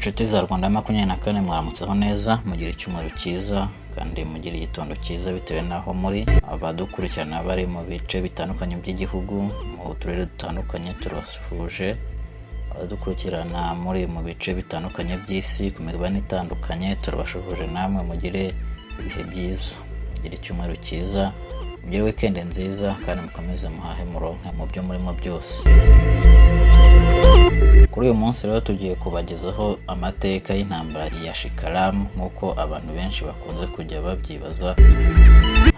Inshuti za Rwanda 24 mwaramutseho neza, mugira icyumweru cyiza kandi mugira igitondo cyiza bitewe naho muri. Abadukurikirana bari mu bice bitandukanye by'igihugu, mu turere dutandukanye turabasuhuje. Abadukurikirana muri mu bice bitandukanye by'isi ku migabane itandukanye turabashuhuje, namwe mugire ibihe byiza, mugira icyumweru cyiza, mugire weekend nziza kandi mukomeze muhahe muronke mu byo murimo byose. Kuri uyu munsi rero tugiye kubagezaho amateka y'intambara ya Shikaramu nk'uko abantu benshi bakunze kujya babyibaza.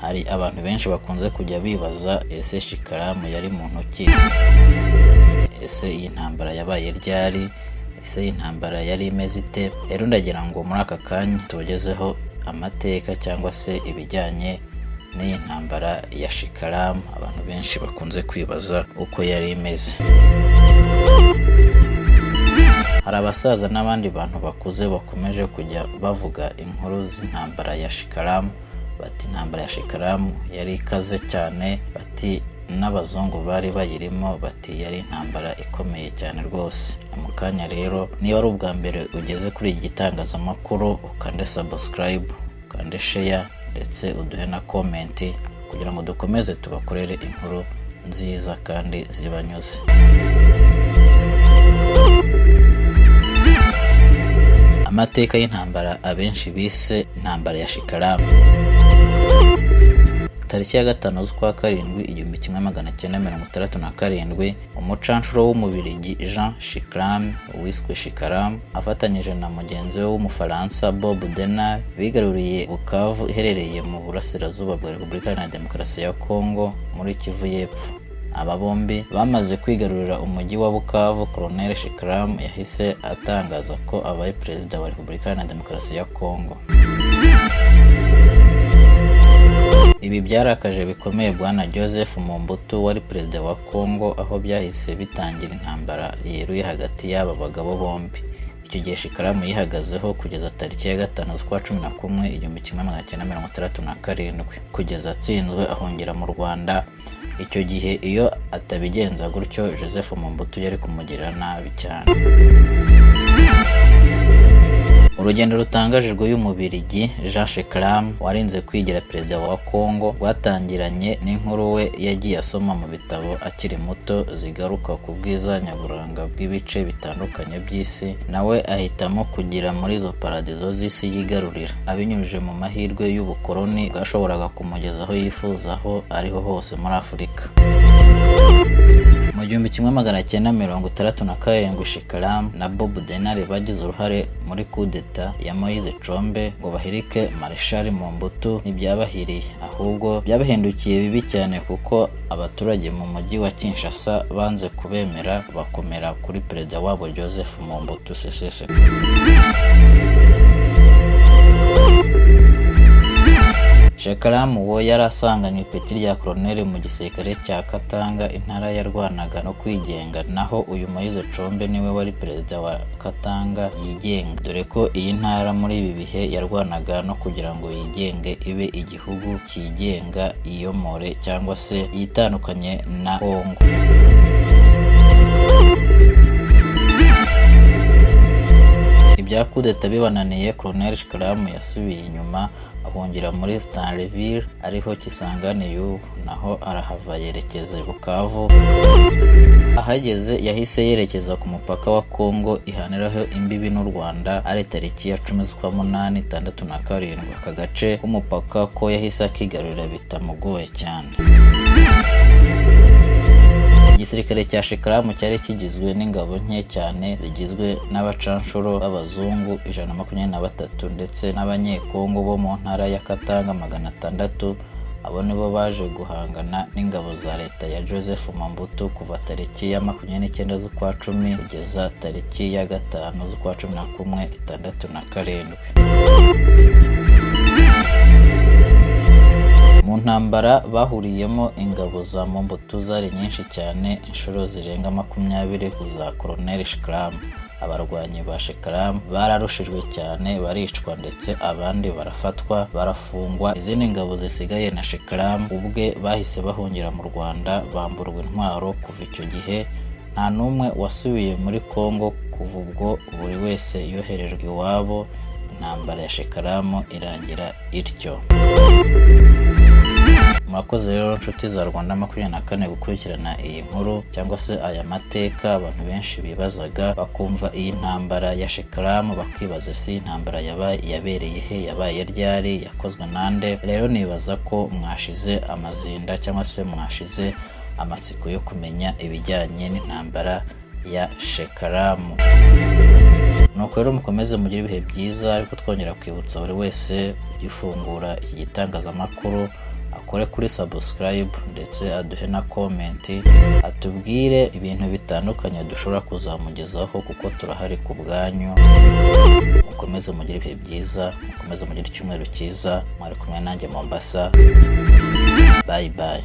Hari abantu benshi bakunze kujya bibaza, ese Shikaramu yari mu ntoki? Ese iyi ntambara yabaye ryari? Ese iyi ntambara yari imeze ite? Rero ndagira ngo muri aka kanya tubagezeho amateka cyangwa se ibijyanye n'iyi ntambara ya Shikaramu abantu benshi bakunze kwibaza uko yari imeze. Hari abasaza n'abandi bantu bakuze bakomeje kujya bavuga inkuru z'intambara ya Shikaramu, bati intambara ya Shikaramu yari ikaze cyane, bati n'abazungu bari bayirimo, bati yari intambara ikomeye cyane rwose. Mu kanya rero, niba ari ubwa mbere ugeze kuri iki gitangazamakuru, ukande subscribe, ukande share ndetse uduhe na comment kugira ngo dukomeze tubakorere inkuru nziza kandi zibanyuze. Amateka y'intambara abenshi bise intambara ya Shikaramu. Tariki ya 5 z'ukwa karindwi 1967, umucanshuro w'umubirigi Jean Shikaramu wiswe Shikaramu afatanyije na mugenzi we w'umufaransa Bob Denard bigaruriye Bukavu iherereye mu burasirazuba bwa Repubulika Iharanira Demokarasi ya Kongo muri Kivu y'Epfo. Aba bombi bamaze kwigarurira umujyi wa Bukavu, Colonel Shikaramu yahise atangaza ko abaye perezida wa Repubulika Iharanira Demokarasi ya Kongo. Ibi byarakaje bikomeye Bwana Joseph Mobutu wari perezida wa Kongo, aho byahise bitangira intambara yeruye hagati y'aba bagabo bombi. Icyo gihe Shikaramu yihagazeho kugeza tariki ya 5 z'ukwa 11 1967 kugeza atsinzwe ahungira mu Rwanda. Icyo gihe iyo atabigenza gutyo, Joseph Mobutu yari kumugirira nabi cyane. Urugendo rutangaje rw'uyu mubirigi Jean Shikaramu warinze kwigira perezida wa Kongo rwatangiranye n'inkuru we yagiye asoma mu bitabo akiri muto zigaruka ku bwiza nyaburanga bw'ibice bitandukanye by'isi, nawe ahitamo kugira muri izo paradizo z'isi yigarurira, abinyujije mu mahirwe y'ubukoloni bwashoboraga kumugeza aho yifuza aho ariho hose muri Afurika. Mu 1967, Shikaramu na Bob Denard bagize uruhare muri coup d'etat ya Moise Tshombe ngo bahirike Marshal Mobutu. Ntibyabahiriye, ahubwo byabahindukiye bibi cyane kuko abaturage mu mujyi wa Kinshasa banze kubemera, bakomera kuri perezida wabo Joseph Mobutu Sese Seko. Shikaramu wo yarasanganywe ipeti rya Colonel mu gisirikare cya Katanga, intara yarwanaga no kwigenga, naho uyu Moise Tshombe niwe wari perezida wa Katanga yigenga, dore ko iyi ntara muri ibi bihe yarwanaga no kugira ngo yigenge ibe igihugu cyigenga, iyomore cyangwa se yitandukanye na Kongo. Ibya coup d'etat bibananiye, Colonel Shikaramu yasubiye inyuma ahungira muri Stanleyville ariho Kisangani y'ubu, naho arahava yerekeza Bukavu. Ahageze yahise yerekeza ku mupaka wa Kongo ihaniraho imbibi n'u Rwanda ari tariki ya 10 z'ukwa 8 1967. Aka gace k'umupaka ko yahise akigarurira bitamugoye cyane. Igisirikare cya Shikaramu cyari kigizwe n'ingabo nke cyane zigizwe n'abacanshuro b'abazungu 123 ndetse n'abanyekongo bo mu ntara ya Katanga 600. Abo nibo baje guhangana n'ingabo za leta ya Joseph Mobutu kuva tariki ya 29 z'ukwa 10 kugeza tariki ya 5 z'ukwa 11 1967. Mu ntambara bahuriyemo ingabo za Mobutu zari nyinshi cyane, inshuro zirenga 20 za Colonel Shikaramu. Abarwanyi ba Shikaramu bararushijwe cyane, baricwa ndetse abandi barafatwa barafungwa. Izindi ngabo zisigaye na Shikaramu ubwe bahise bahungira mu Rwanda, bamburwa intwaro. Kuva icyo gihe nta n'umwe wasubiye muri Kongo kuva ubwo buri wese yoherejwe iwabo. Intambara ya Shekaramu irangira ityo. Murakoze rero nshuti za Rwanda 24 gukurikirana iyi nkuru cyangwa se aya mateka abantu benshi bibazaga, bakumva iyi ntambara ya Shekaramu bakibaza si intambara yabereye he, yabaye ryari, yakozwe nande. Rero nibaza ko mwashize amazinda cyangwa se mwashize amatsiko yo kumenya ibijyanye n'intambara ya Shekaramu. Nuko rero mukomeze mugire ibihe byiza, ariko twongera kwibutsa buri wese ugifungura iki gitangazamakuru akore kuri subscribe ndetse aduhe na comment, atubwire ibintu bitandukanye dushobora kuzamugezaho kuko turahari ku bwanyu. Mukomeze mugire ibihe byiza, mukomeze mugire icyumweru cyiza. Mwari kumwe nanjye Mombasa. Bye bye.